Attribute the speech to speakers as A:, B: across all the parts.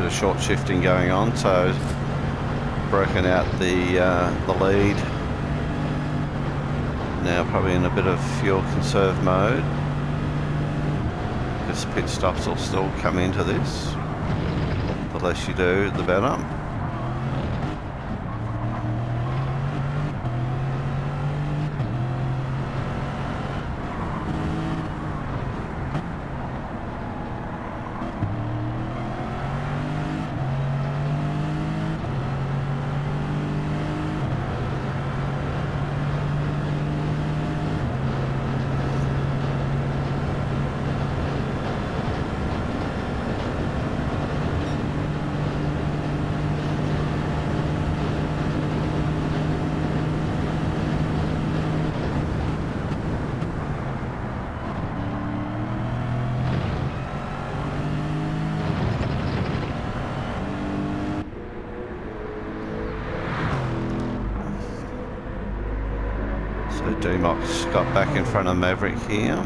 A: of short shifting going on, so broken out the lead. Now probably in a bit of fuel conserve mode, because pit stops will still come into this. The less you do, the better. So D-Mox got back in front of Maverick here.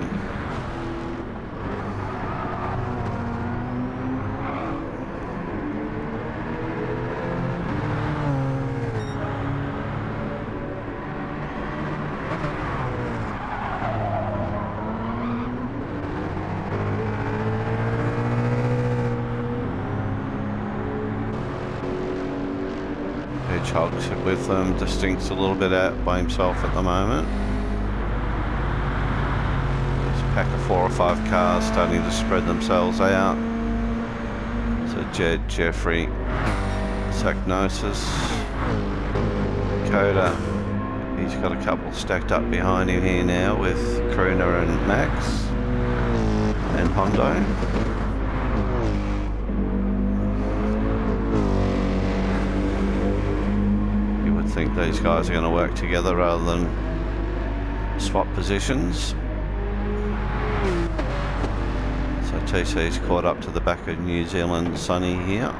A: Hedgehog's with them. Distinct's a little bit out by himself at the moment. There's a pack of 4 or 5 cars starting to spread themselves out. So Jed, Jeffrey, Zagnosis, Coda. He's got a couple stacked up behind him here now with Kruna and Max and Hondo. I think these guys are going to work together rather than swap positions. So TC's caught up to the back of New Zealand Sunny here.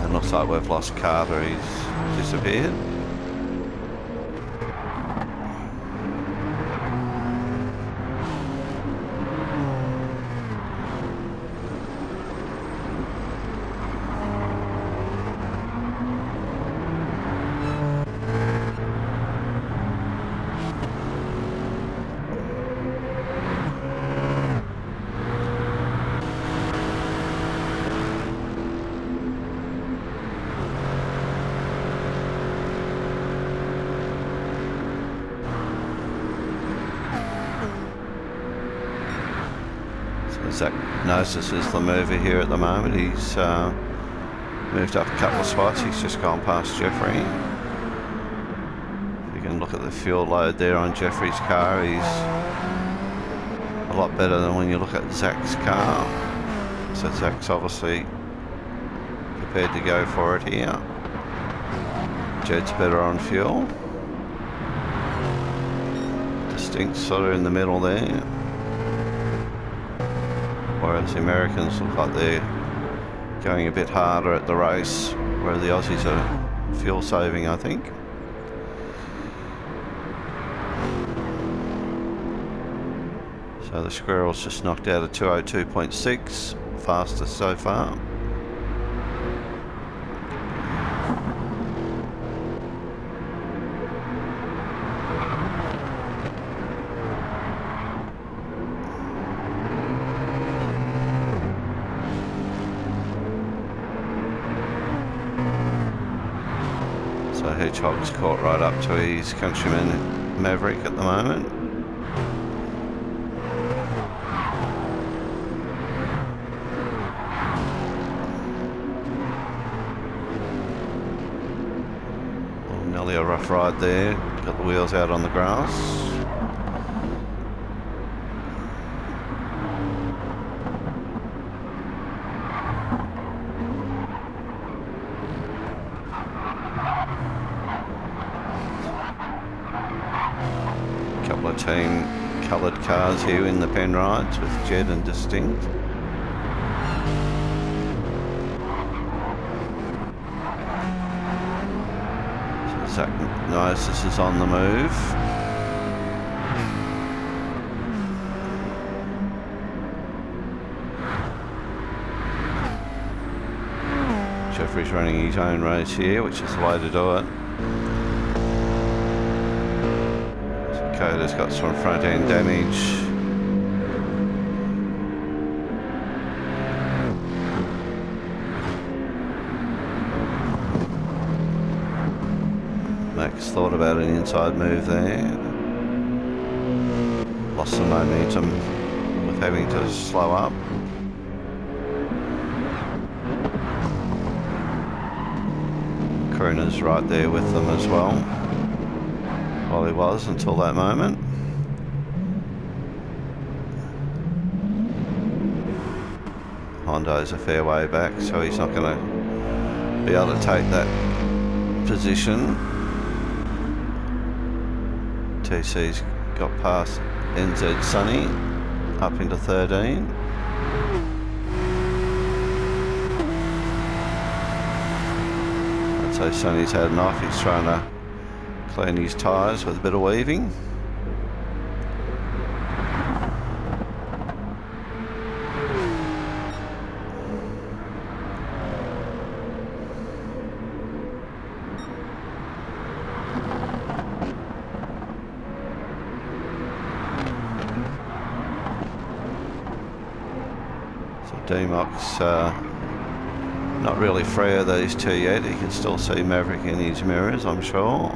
A: And looks like we've lost Carter, he's disappeared. Zagnosis is the mover here at the moment. He's moved up a couple of spots. He's just gone past Jeffrey. If you can look at the fuel load there on Jeffrey's car, he's a lot better than when you look at Zach's car. So Zach's obviously prepared to go for it here. Jed's better on fuel. Distinct sort of in the middle there. Whereas the Americans look like they're going a bit harder at the race, where the Aussies are fuel saving, I think. So the Squirrel's just knocked out a 202.6, fastest so far. Hedgehog's caught right up to his countryman Maverick at the moment. Well, nearly a rough ride there. Got the wheels out on the grass. Team coloured cars here in the Penrides with Jed and Distinct. So Zagnosis is on the move. Jeffrey's running his own race here, which is the way to do it. So Coda's got some front end damage. Max thought about an inside move there. Lost some momentum with having to slow up. Crooner's right there with them as well. Well, he was until that moment. Hondo's a fair way back, so he's not going to be able to take that position. TC's got past NZ Sunny, up into 13. I'd say Sunny's had enough. He's trying to clean his tyres with a bit of weaving. D-Mock's not really free of these two yet. He can still see Maverick in his mirrors, I'm sure.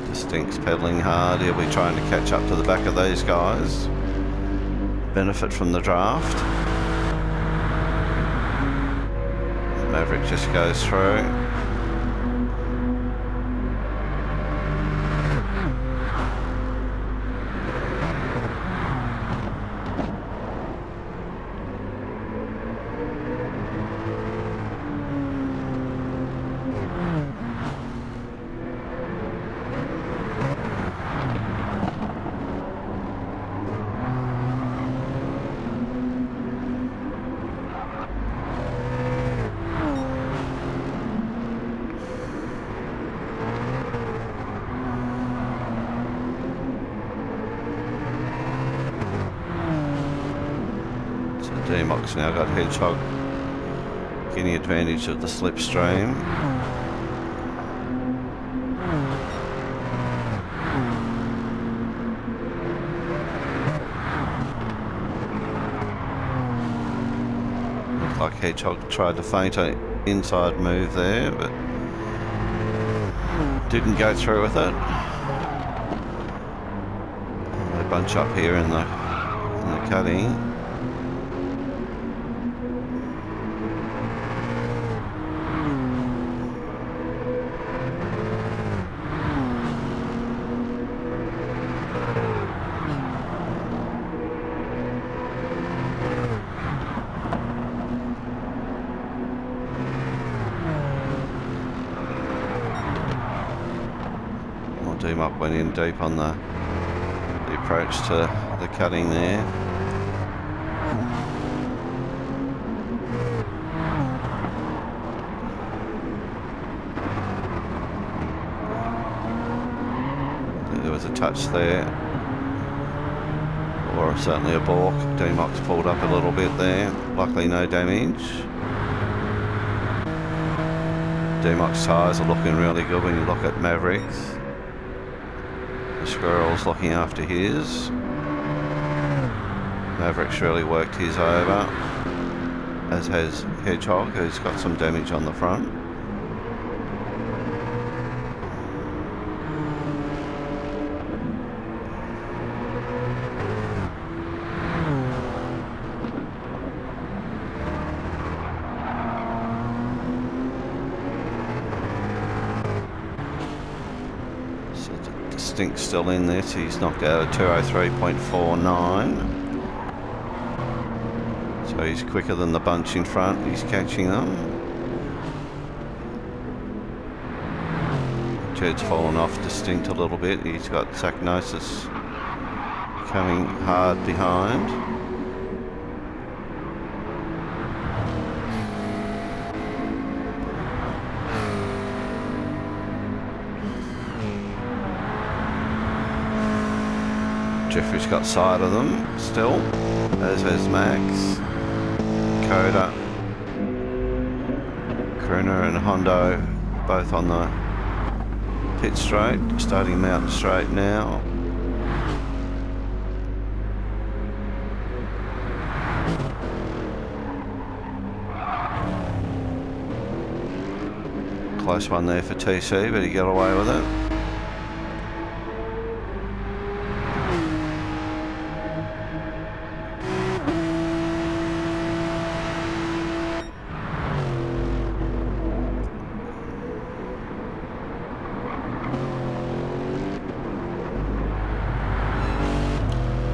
A: Distinct's pedalling hard. He'll be trying to catch up to the back of these guys. Benefit from the draft. Maverick just goes through. D-Mock's now got Hedgehog getting advantage of the slipstream. Looks like Hedgehog tried to feint an inside move there, but didn't go through with it. They bunch up here in the cutting. D-Mock went in deep on the approach to the cutting there. There was a touch there, or certainly a balk. D-Mock's pulled up a little bit there. Luckily no damage. D-Mock's tyres are looking really good when you look at Mavericks. The Squirrel's looking after his. Maverick's really worked his over, as has Hedgehog, who's got some damage on the front. Distinct's still in there, so he's knocked out at 203.49. So he's quicker than the bunch in front, he's catching them. Jed's fallen off Distinct a little bit, he's got Zachnosis coming hard behind. Jeffrey's got sight of them still, as has Max, Coda, Crooner and Hondo, both on the pit straight, starting Mountain Straight now. Close one there for TC, but he got away with it.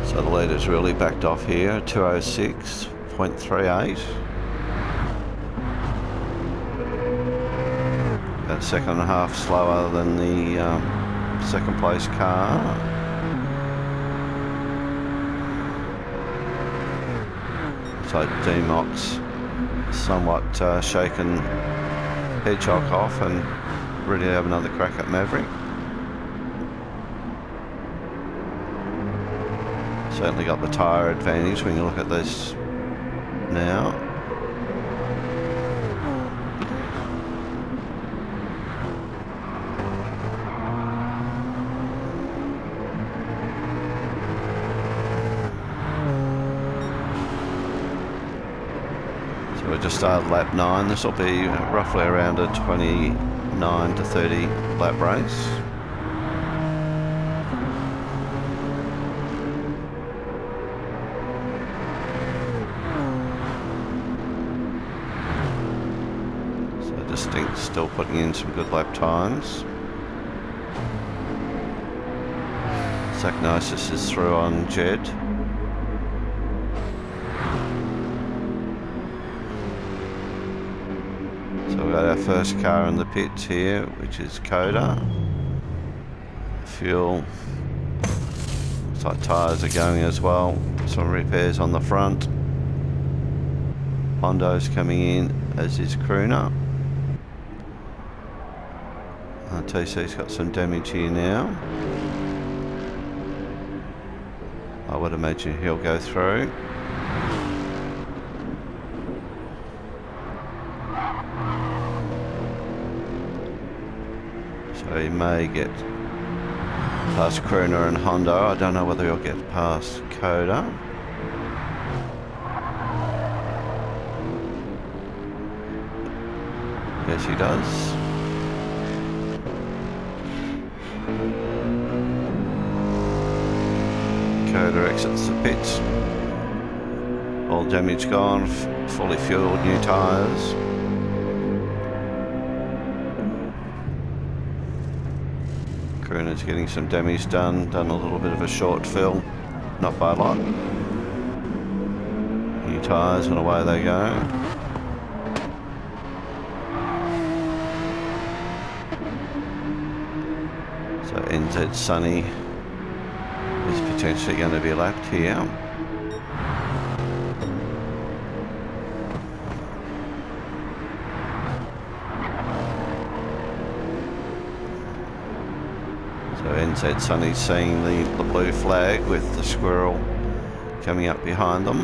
A: So the leader's really backed off here, 206.38. About a second and a half slower than the second place car. So D-Mox somewhat shaken Hedgehog off and ready to have another crack at Maverick. Certainly got the tyre advantage when you look at this now. So we just started lap 9. This will be roughly around a 29 to 30 lap race. Still putting in some good lap times. Psychnosis is through on Jed. So we've got our first car in the pits here, which is Coda. Fuel. Looks like tyres are going as well. Some repairs on the front. Hondo's coming in, as is Crooner. TC's got some damage here now. I would imagine he'll go through. So he may get past Crooner and Hondo. I don't know whether he'll get past Coda. Yes, he does. Coda exits the pits. All damage gone, fully fueled, new tyres. Crooner's getting some damage done a little bit of a short fill, not by a lot. New tyres and away they go. So NZ Sunny is potentially going to be lapped here. So NZ Sunny's seeing the blue flag with the squirrel coming up behind them.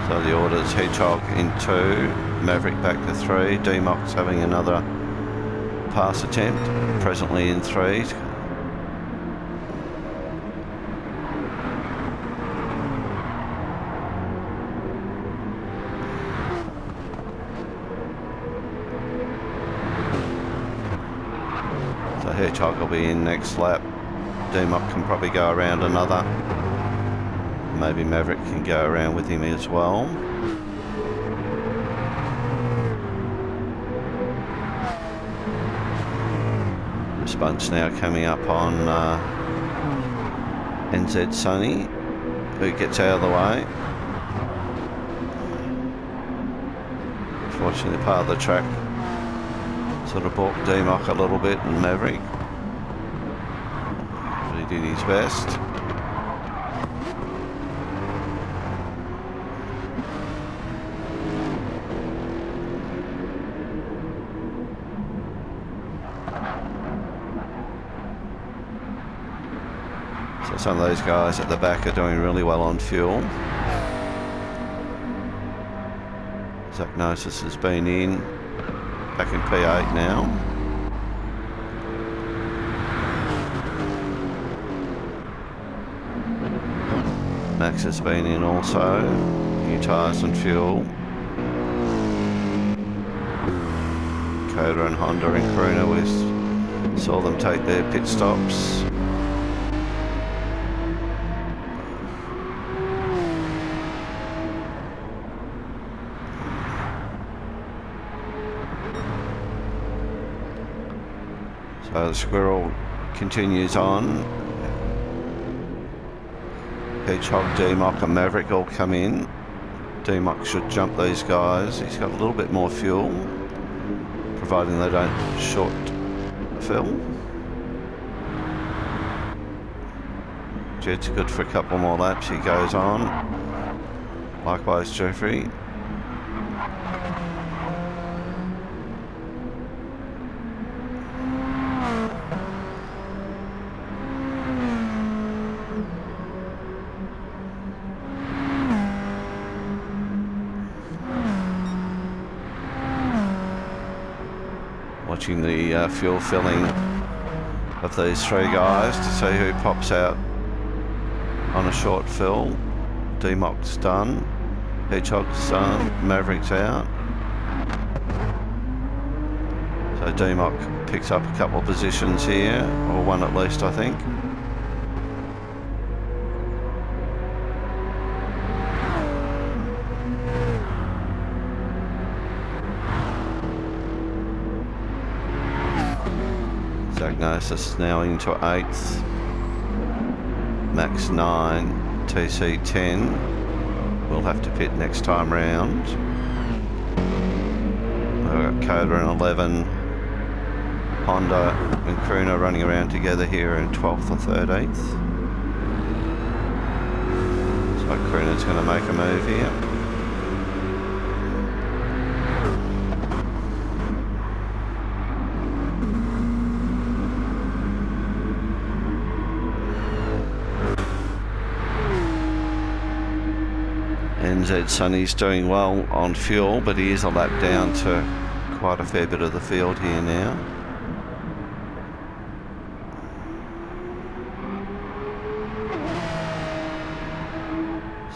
A: So the order's Hedgehog in 2, Maverick back to 3, D-Mox having another pass attempt, presently in 3. Hedgehog will be in next lap. D-Mock can probably go around another. Maybe Maverick can go around with him as well. Response now coming up on NZ Sunny, who gets out of the way. Fortunately, part of the track sort of balked D-Mock a little bit, and Maverick, but he did his best. Some of those guys at the back are doing really well on fuel. Zagnosis has been in, back in P8 now. Max has been in also. New tyres and fuel. Koda and Honda and Karuna, we saw them take their pit stops. So the squirrel continues on. Hedgehog, D-Mock and Maverick all come in. D-Mock should jump these guys. He's got a little bit more fuel, providing they don't short fill. Jed's good for a couple more laps. He goes on. Likewise Jeffrey. Watching the fuel filling of these three guys to see who pops out on a short fill. D-Mock's done, Hedgehog's done, Maverick's out. So D-Mock picks up a couple of positions here, or one at least I think. Zagnosis now into 8th, Max 9, TC 10. We'll have to pit next time round. We've got Koda in 11, Honda and Karuna running around together here in 12th or 13th. So Karuna's going to make a move here. NZ Sunny's doing well on fuel, but he is a lap down to quite a fair bit of the field here now.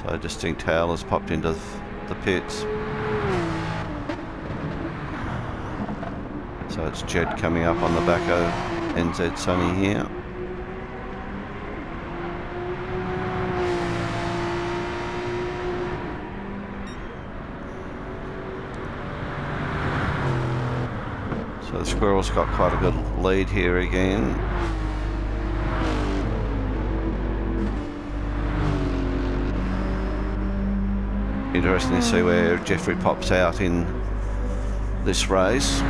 A: So Distinct Tail has popped into the pits. So it's Jed coming up on the back of NZ Sunny here. So the squirrel's got quite a good lead here again. Interesting to see where Jeffrey pops out in this race.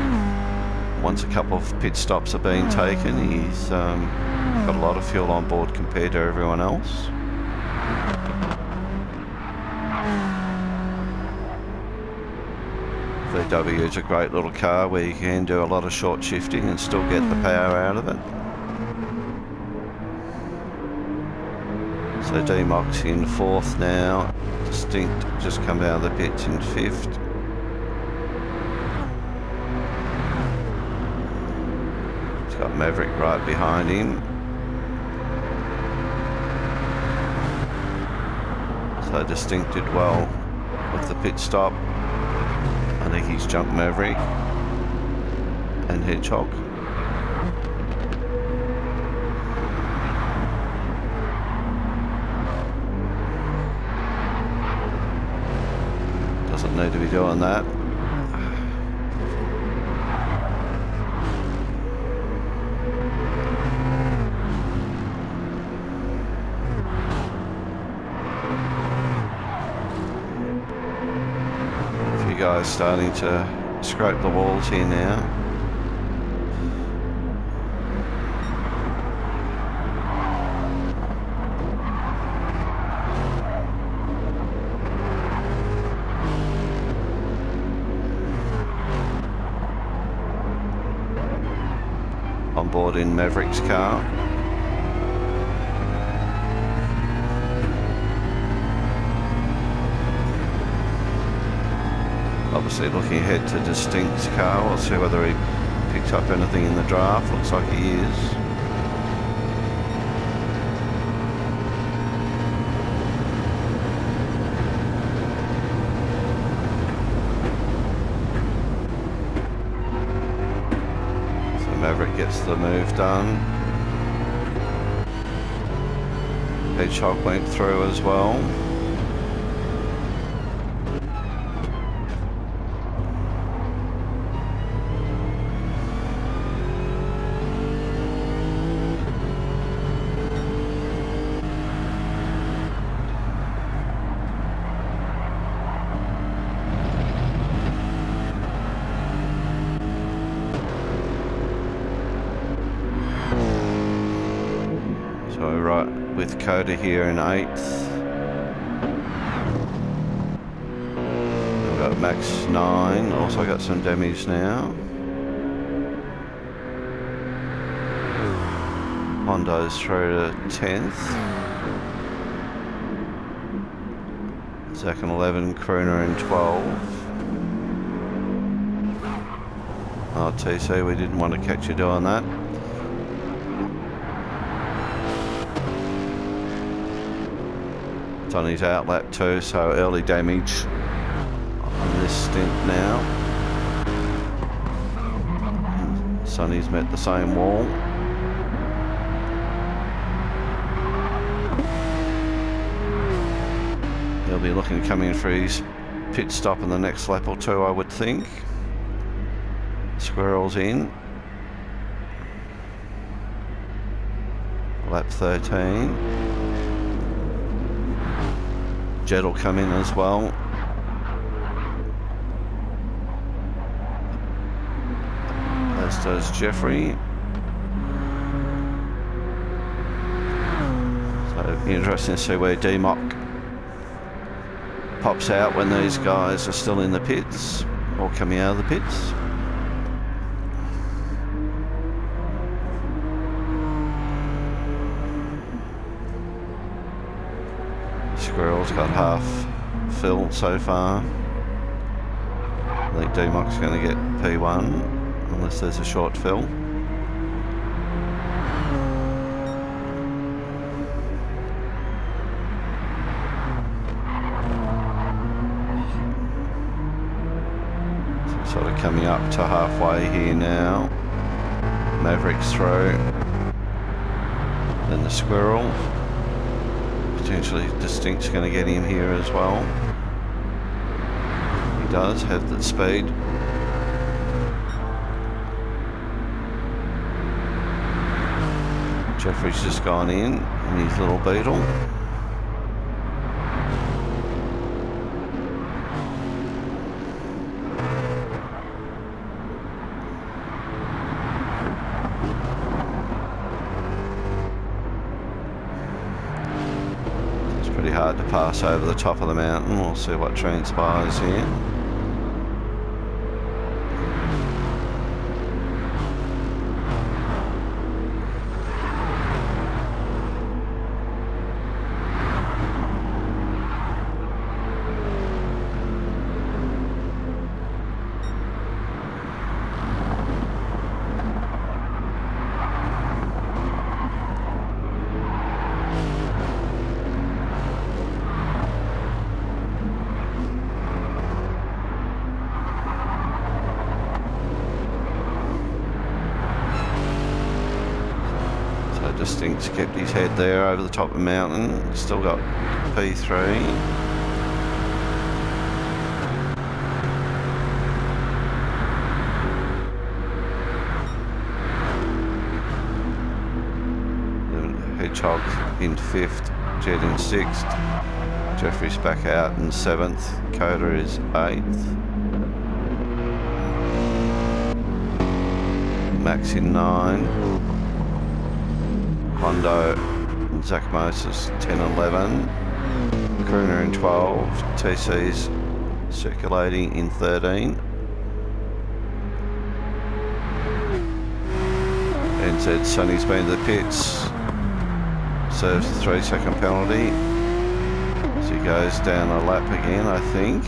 A: Once a couple of pit stops are being taken, he's got a lot of fuel on board compared to everyone else. VW is a great little car where you can do a lot of short shifting and still get the power out of it. So D-Mock's in 4th now. Distinct just come out of the pits in 5th. He's got Maverick right behind him. So Distinct did well with the pit stop. I think he's jumped Maverick and Hedgehog. Doesn't need to be doing that. Guys starting to scrape the walls here now. On board in Maverick's car. Obviously looking ahead to Distinct's car. We'll see whether he picked up anything in the draft. Looks like he is. So Maverick gets the move done. Hedgehog went through as well. So right with Coda here in 8th. We've got Max 9, also got some damage now. Hondo's through to 10th. Zach in 11, Crooner in 12. Oh, TC, we didn't want to catch you doing that. It's on his outlap too, so early damage on this stint now. Sonny's met the same wall. He'll be looking to come in for his pit stop in the next lap or two, I would think. Squirrel's in. Lap 13. Jed will come in as well. As does Jeffrey. So it'll be interesting to see where D-Mock pops out when these guys are still in the pits or coming out of the pits. Squirrel's got half fill so far. I think D-Mock's going to get P1 unless there's a short fill. So sort of coming up to halfway here now. Maverick's through. Then the Squirrel. Potentially Distinct's going to get him here as well. He does have the speed. Jeffrey's just gone in his little Beetle. Hard to pass over the top of the mountain. We'll see what transpires here. Distinct's kept his head there over the top of the mountain. Still got P3. Hedgehog in 5th, Jed in 6th. Jeffrey's back out in 7th. Coda is 8th. Max in 9. Hondo and Zach Moses 10 and 11. Crooner in 12. TC's circulating in 13. NZ Sonny's been to the pits. Serves a 3-second penalty. So he goes down a lap again, I think.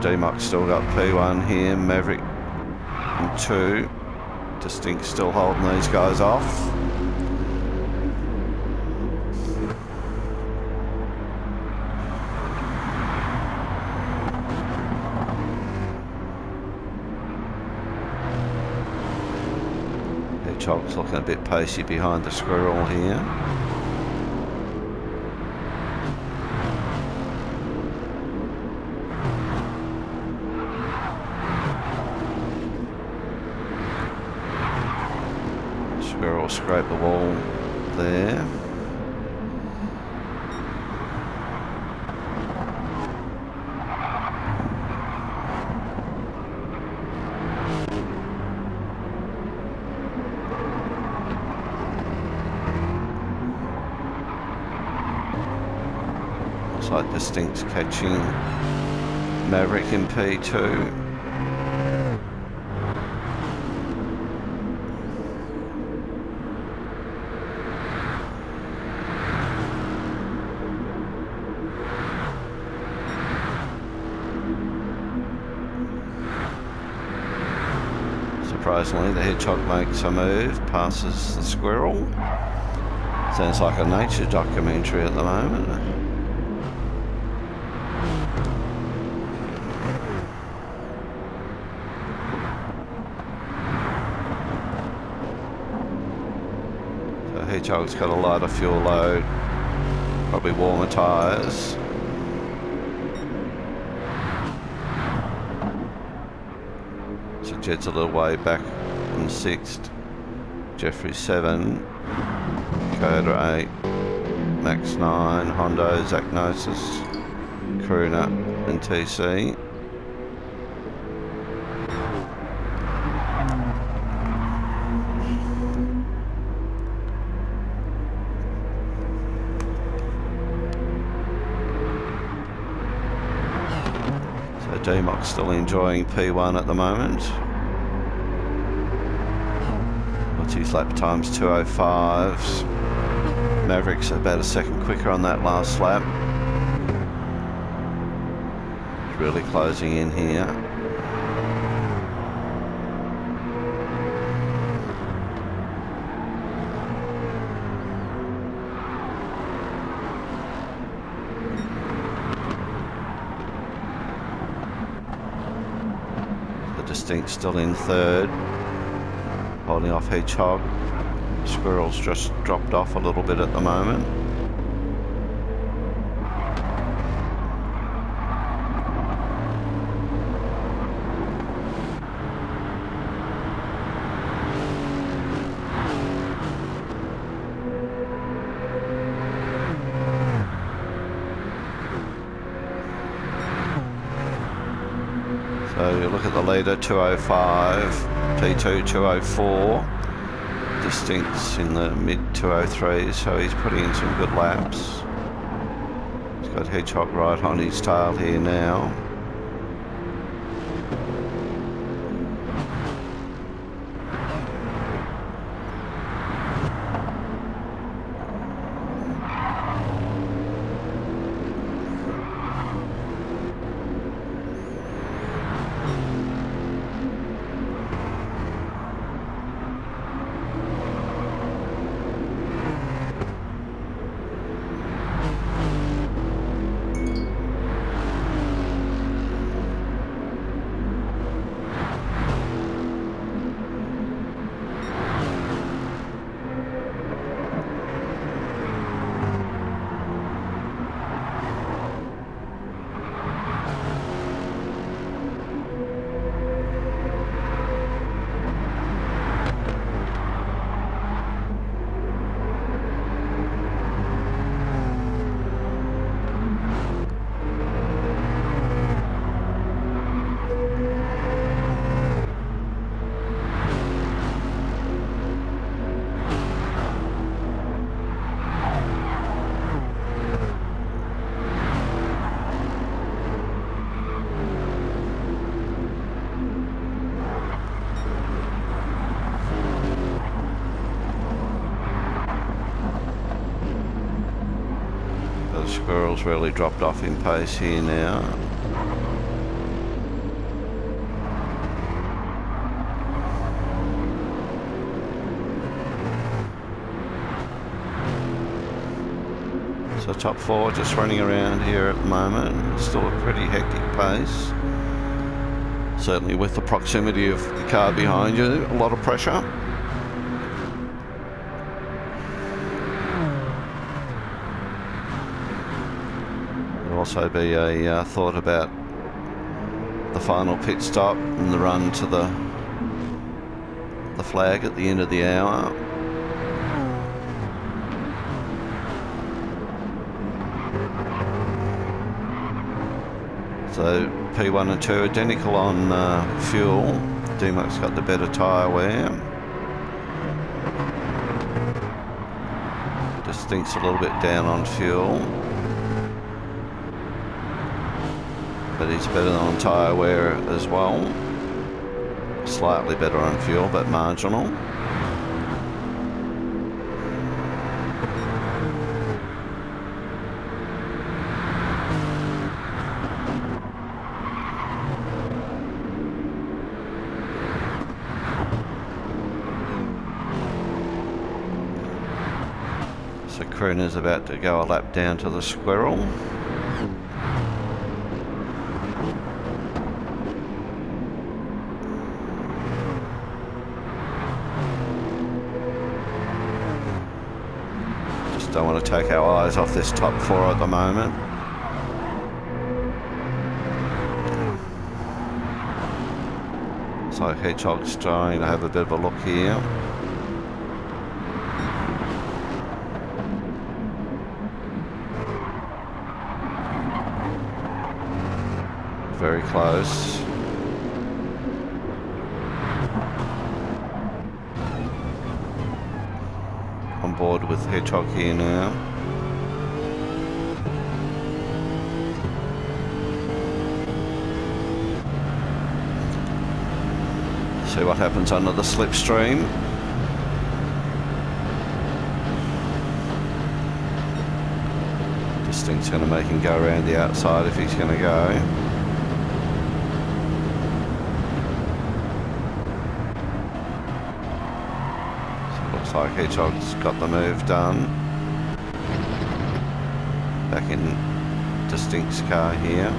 A: D-Mock's still got P1 here, Maverick in 2. Distinct still holding these guys off. Hedgehog's looking a bit pacey behind the Squirrel here. Squirrel scrape the wall there. Looks like Distinct's catching Maverick in P2. Surprisingly, the Hedgehog makes a move, passes the Squirrel. Sounds like a nature documentary at the moment. So Hedgehog's got a lighter fuel load, probably warmer tyres. Jed's a little way back in 6th. Jeffrey 7. Coda 8. Max 9. Hondo, Zagnosis, Crooner and TC. So D-Mock's still enjoying P1 at the moment. What's his lap times? 2:05s. Maverick's about a second quicker on that last lap. He's really closing in here. The Distinct still in 3rd. Holding off Hedgehog. Squirrel's just dropped off a little bit at the moment. So you look at the leader, 2:05. P2 2:04, Distinct's in the mid 2:03s, so he's putting in some good laps. He's got Hedgehog right on his tail here now. Squirrel's really dropped off in pace here now. So top four just running around here at the moment. Still a pretty hectic pace. Certainly with the proximity of the car behind you, a lot of pressure. There'll also be a thought about the final pit stop and the run to the flag at the end of the hour. So P1 and 2 identical on fuel. D-Mac's got the better tyre wear. Distinct's a little bit down on fuel, but he's better on tyre wear as well. Slightly better on fuel, but marginal. So Crooner's about to go a lap down to the squirrel. Just don't want to take our eyes off this top four at the moment. So Hedgehog's trying to have a bit of a look here. Very close. On board with Hedgehog here now. See what happens under the slipstream. Distinct's going to make him go around the outside if he's going to go. Like Hedgehog's got the move done. Back in Distinct's car here.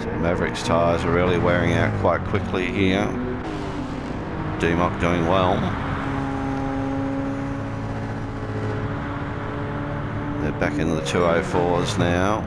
A: So Maverick's tyres are really wearing out quite quickly here. D-Mac doing well. They're back in the 204s now.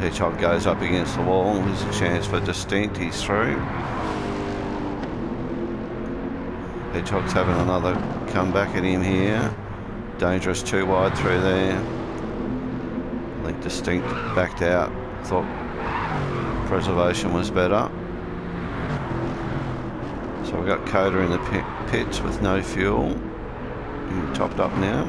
A: Hedgehog goes up against the wall. There's a chance for Distinct. He's through. Hedgehog's having another comeback at him here. Dangerous too wide through there. I think Distinct backed out. Thought preservation was better. So we've got Coda in the pits with no fuel. Topped up now.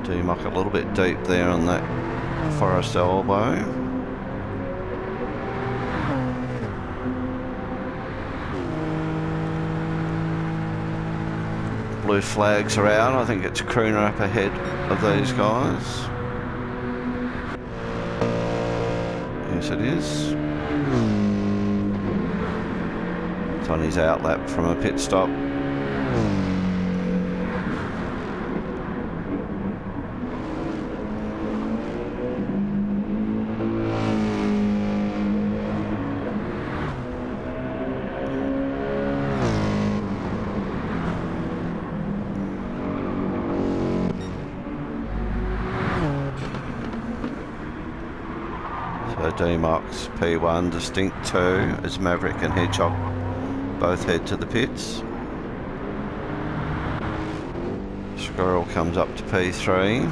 A: D-Mac a little bit deep there on that Forest elbow. Blue flags are out. I think it's Crooner up ahead of these guys. Yes, it is. It's on his outlap from a pit stop. So D-Mac's P1, Distinct 2 as Maverick and Hedgehog both head to the pits. Squirrel comes up to P3.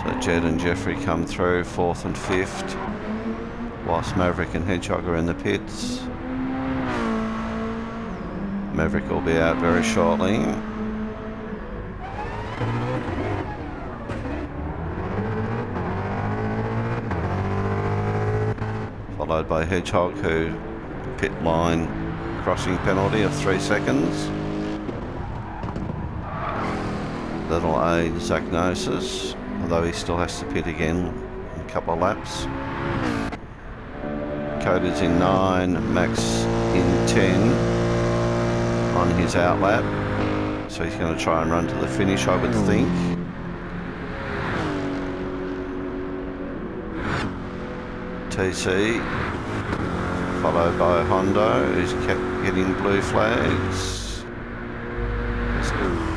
A: So Jed and Jeffrey come through 4th and 5th, whilst Maverick and Hedgehog are in the pits. Maverick will be out very shortly. Followed by Hedgehog, who pit line crossing penalty of 3 seconds. That'll aid Zagnosis, although he still has to pit again in a couple of laps. Coda's in 9, Max in 10 on his outlap, so he's going to try and run to the finish, I would think. TC followed by Hondo, who's kept getting blue flags.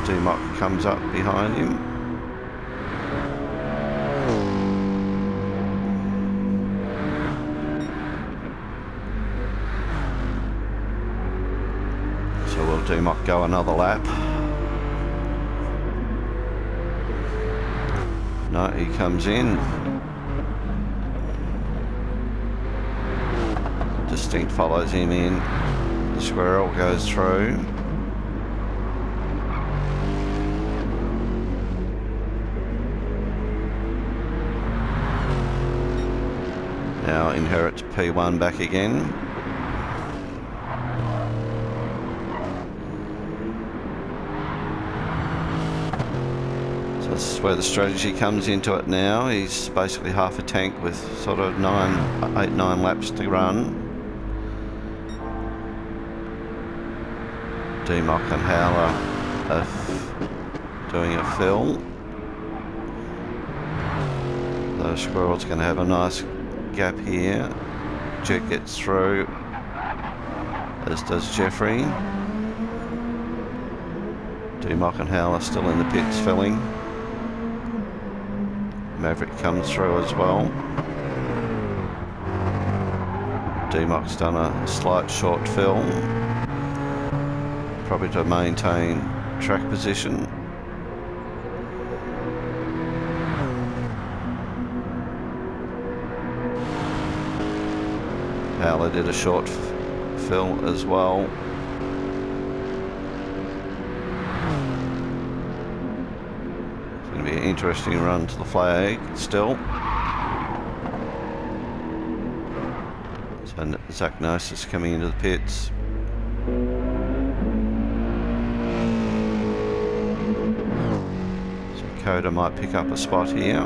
A: D-Mock comes up behind him. So will D-Mock go another lap? No, he comes in. Distinct follows him in. The Squirrel goes through. Now inherits P1 back again. So this is where the strategy comes into it now. He's basically half a tank with sort of 8, 9 laps to run. D-Mock and Howler are doing a fill. The Squirrel's going to have a nice gap here. Jet gets through, as does Jeffrey. D-Mock and Howler still in the pits filling. Maverick comes through as well. D-Mock's done a slight short fill, probably to maintain track position. Howler did a short fill as well. It's going to be an interesting run to the flag still. So Zagnosis coming into the pits. So Coda might pick up a spot here.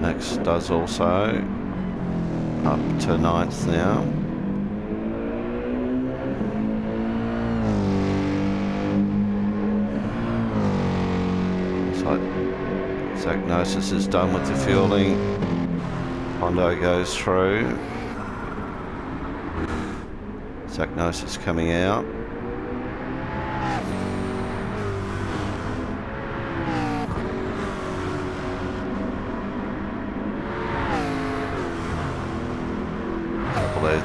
A: Max does also, up to 9th now. So Zagnosis is done with the fueling. Hondo goes through. Zagnosis coming out.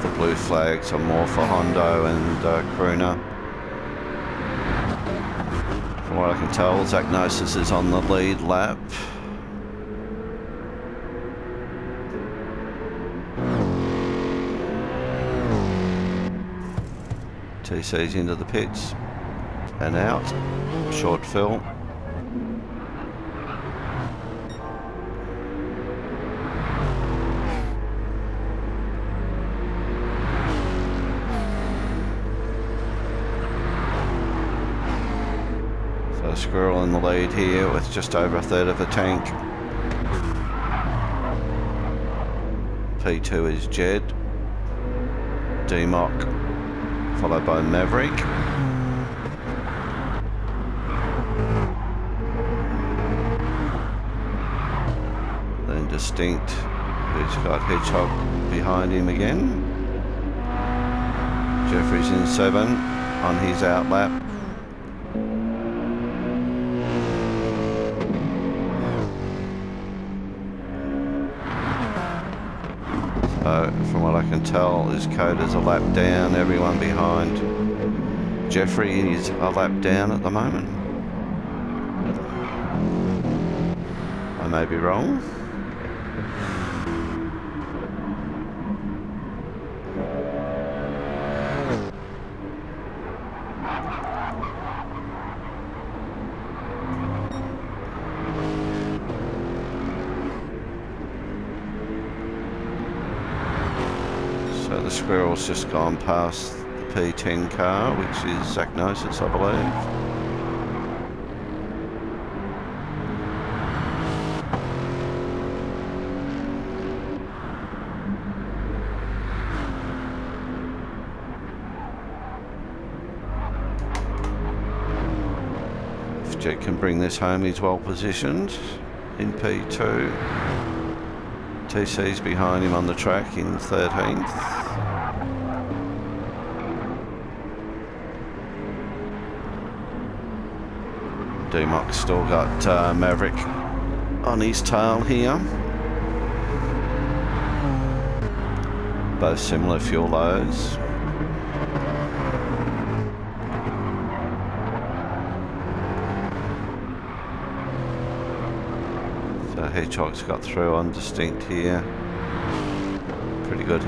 A: The blue flags are more for Hondo and Crooner. From what I can tell, Zagnosis is on the lead lap. TC's into the pits and out. Short fill. Squirrel in the lead here with just over a third of a tank. P2 is Jed, D-Mock, followed by Maverick. Then Distinct, who's got Hedgehog behind him again. Jeffrey's in 7 on his outlap. So from what I can tell, this Coda's a lap down, everyone behind Jeffrey is a lap down at the moment. I may be wrong. So the Squirrel's just gone past the P10 car, which is Zagnosis, I believe. If Jed can bring this home, he's well positioned in P2. TC's behind him on the track in 13th. D-Mock's still got Maverick on his tail here. Both similar fuel loads. So Hedgehog's got through on Distinct here. Pretty good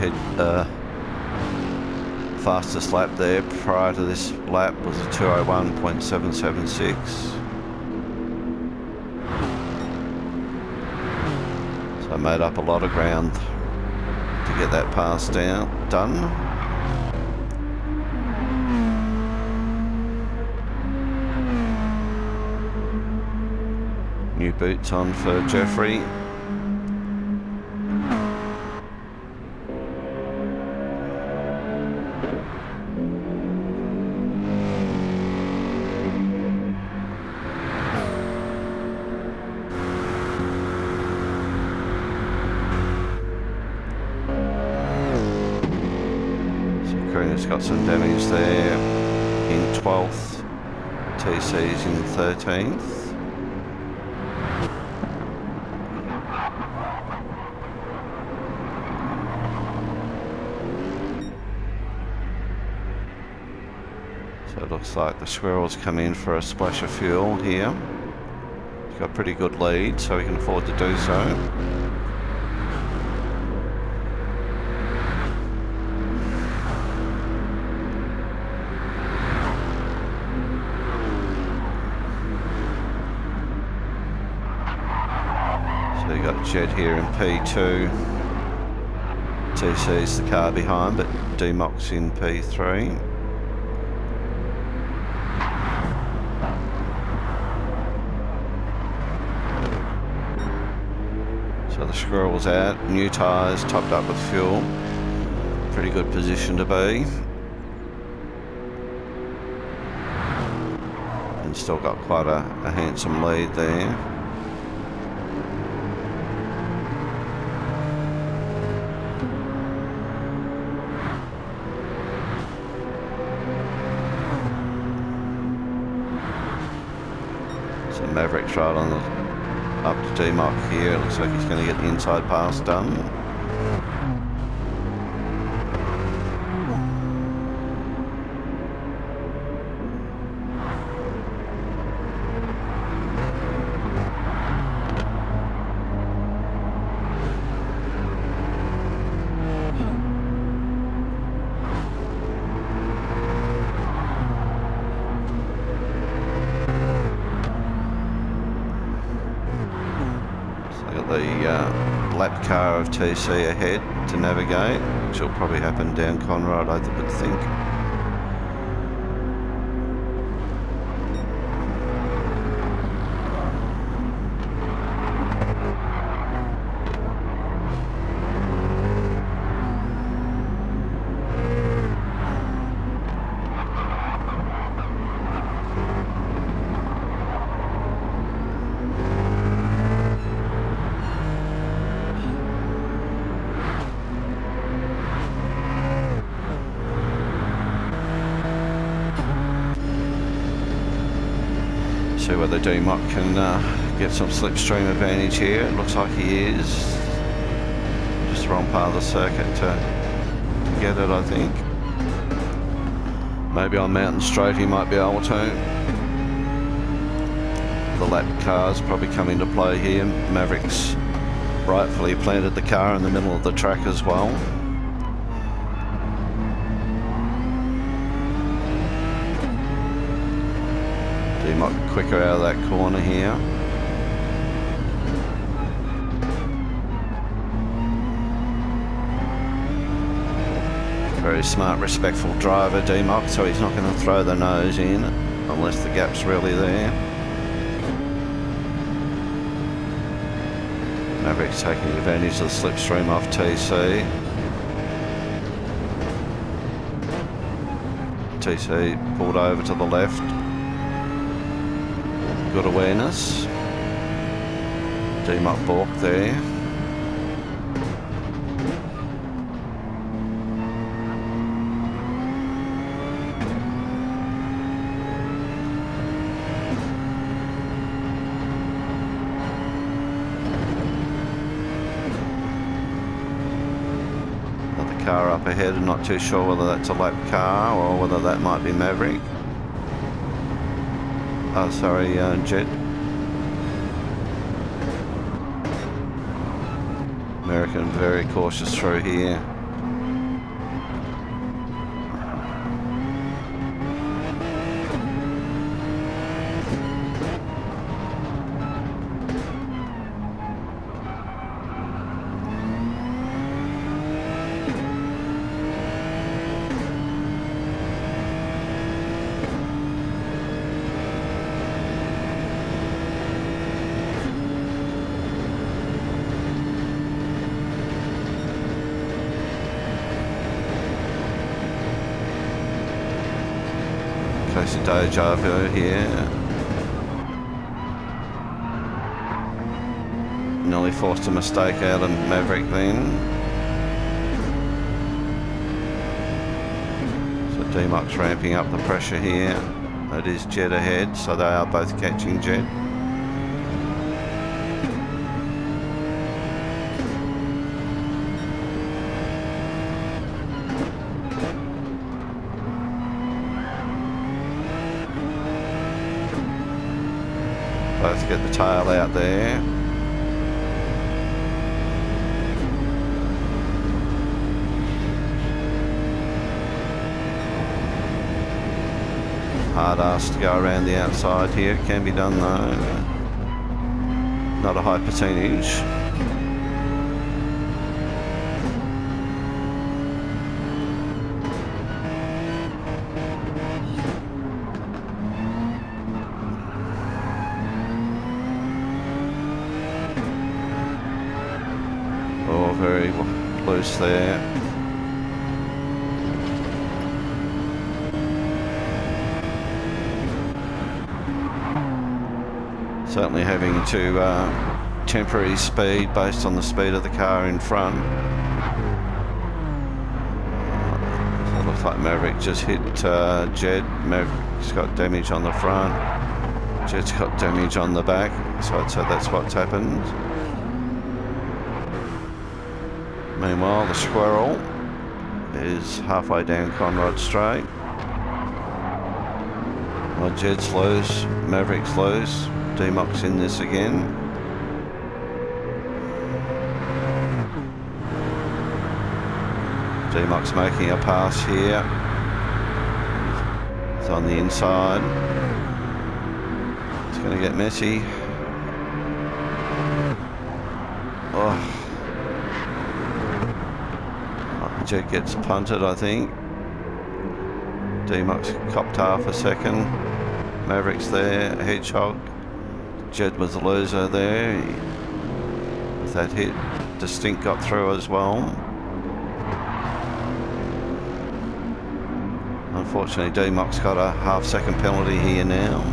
A: fastest lap there prior to this lap was a 2:01.776. So made up a lot of ground to get that pass done. New boots on for Jeffrey. Karina's got some damage there in 12th, TC's in 13th. So it looks like the Squirrel's come in for a splash of fuel here. He's got a pretty good lead, so he can afford to do so. So you got Jed here in P2. TC's the car behind, but D-Mock's in P3. So the Squirrel's out, new tyres, topped up with fuel. Pretty good position to be. And still got quite a handsome lead there. So Maverick's right on the up to D-Mock here. It looks like he's going to get the inside pass done. The lap car of TC ahead to navigate, which will probably happen down Conrad, I would think. See whether D-Mock can get some slipstream advantage here. It looks like he is. Just the wrong part of the circuit to get it, I think. Maybe on Mountain Straight he might be able to. The lap cars probably come into play here. Maverick's rightfully planted the car in the middle of the track as well. D-Mock quicker out of that corner here. Very smart, respectful driver, D-Mock, so he's not going to throw the nose in unless the gap's really there. Maverick's taking advantage of the slipstream off TC. TC pulled over to the left. Good awareness. D-Mock balked there. Car up ahead, and not too sure whether that's a lap car or whether that might be Maverick. Oh, sorry, Jet. American very cautious through here. Case of deja vu here. Nearly forced a mistake out of Maverick then. So D-Mock's ramping up the pressure here. It is Jet ahead, so they are both catching Jet. Both get the tail out there. Hard ass to go around the outside here. It can be done though. Not a high percentage. Very loose there. Certainly having to temporary speed based on the speed of the car in front. So it looks like Maverick just hit Jed. Maverick's got damage on the front. Jed's got damage on the back. So I'd say that's what's happened. Meanwhile, the Squirrel is halfway down Conrod Straight. Well, Jed's loose, Maverick's loose, D-Mock's in this again. D-Mock's making a pass here. It's on the inside. It's going to get messy. Oh. Jed gets punted, I think. D-Mock's copped half a second. Maverick's there, Hedgehog. Jed was the loser there. With that hit, Distinct got through as well. Unfortunately, D-Mock's got a half-second penalty here now.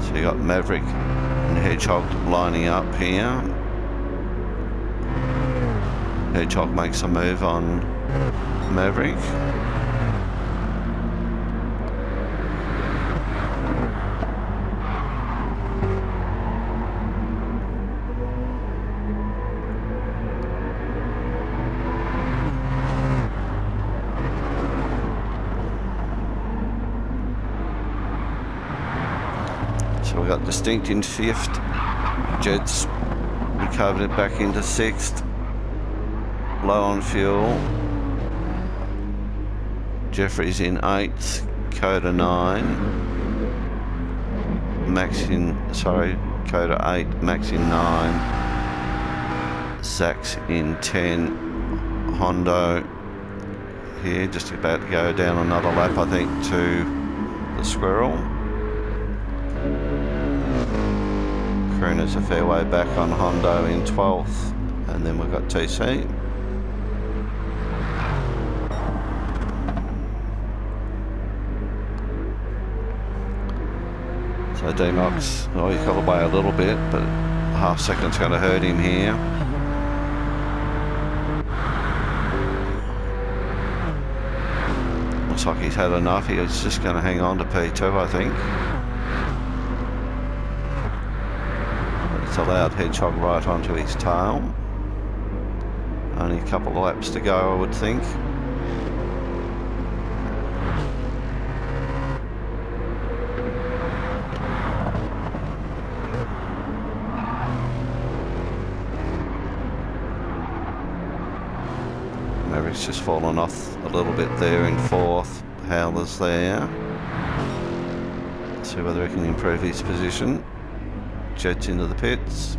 A: So you got Maverick and Hedgehog lining up here. Hedgehog makes a move on Maverick. So we got Distinct in 5th. Jed's recovered it back into 6th. Low on fuel. Jeffrey's in 8th. Coda 9. Coda 8. Max in 9. Zach's in 10. Hondo here, just about to go down another lap, I think, to the Squirrel. Crooner's a fair way back on Hondo in 12th, and then we've got TC. So D-Mox, oh, he's got away a little bit, but half second's going to hurt him here. Looks like he's had enough. He's just going to hang on to P2, I think. It's allowed Hedgehog right onto his tail. Only a couple of laps to go, I would think. Maverick's just fallen off a little bit there in 4th. Howler's there. See whether he can improve his position. Jets into the pits.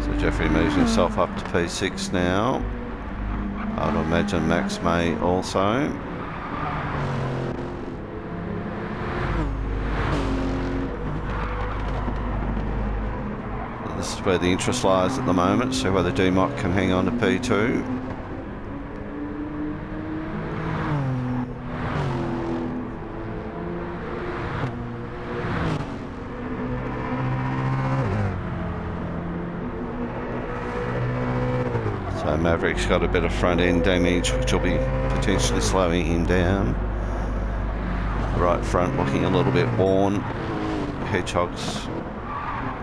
A: So Jeffrey moves himself up to P6 now. I'd imagine Max may also. This is where the interest lies at the moment, so whether D-Mock can hang on to P2. So Maverick's got a bit of front end damage, which will be potentially slowing him down. Right front looking a little bit worn. Hedgehog's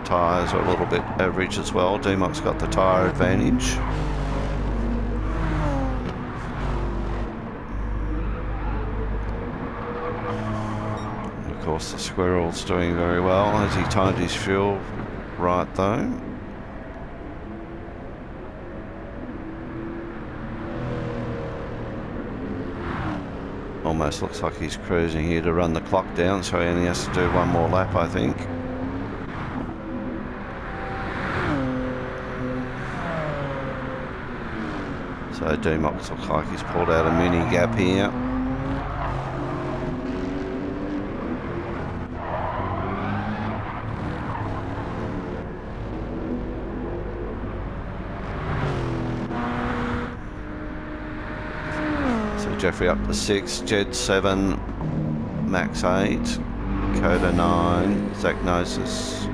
A: tyres are a little bit average as well. D-Mock's got the tyre advantage. And of course the Squirrel's doing very well. Has he timed his fuel right though? Almost looks like he's cruising here to run the clock down, so he only has to do one more lap, I think. So D-Mox looks like he's pulled out a mini gap here. So Jeffrey up to 6, Jed 7, Max 8, Coda 9, Zachnosis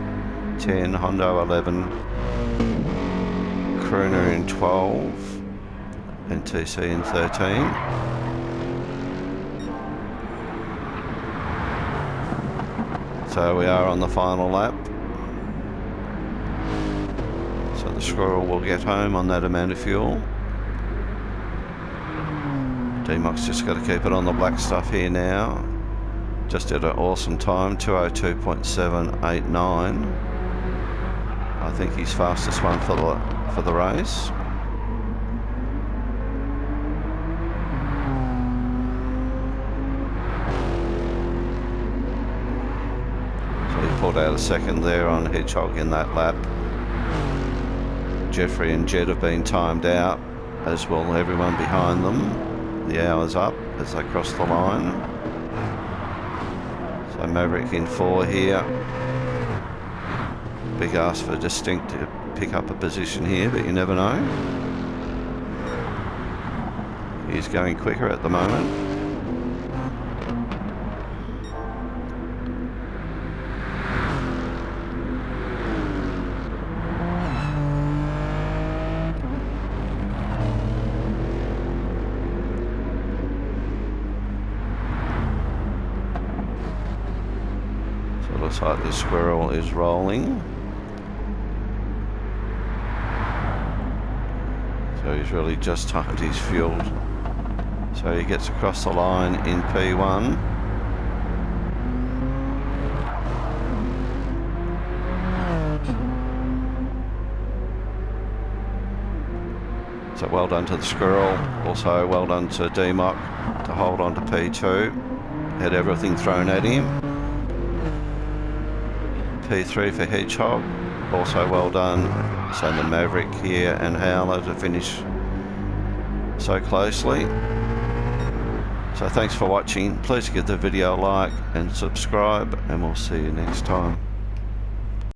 A: 10, Hondo 11, Crooner in 12. And TC in 13. So we are on the final lap. So the Squirrel will get home on that amount of fuel. D-Mox just got to keep it on the black stuff here now. Just did an awesome time, 2:02.789. I think he's fastest one for the race. Pulled out a second there on Hedgehog in that lap. Jeffrey and Jed have been timed out, as will everyone behind them. The hour's up as they cross the line. So Maverick in 4 here. Big ask for Distinct to pick up a position here, but you never know. He's going quicker at the moment. So it looks like the squirrel is rolling. So he's really just timed his fuel. So he gets across the line in P1. So well done to the squirrel. Also well done to D-Mock to hold on to P2. Had everything thrown at him. P3 for Hedgehog. Also well done. So the Maverick here and Howler to finish so closely. So thanks for watching. Please give the video a like and subscribe, and we'll see you next time.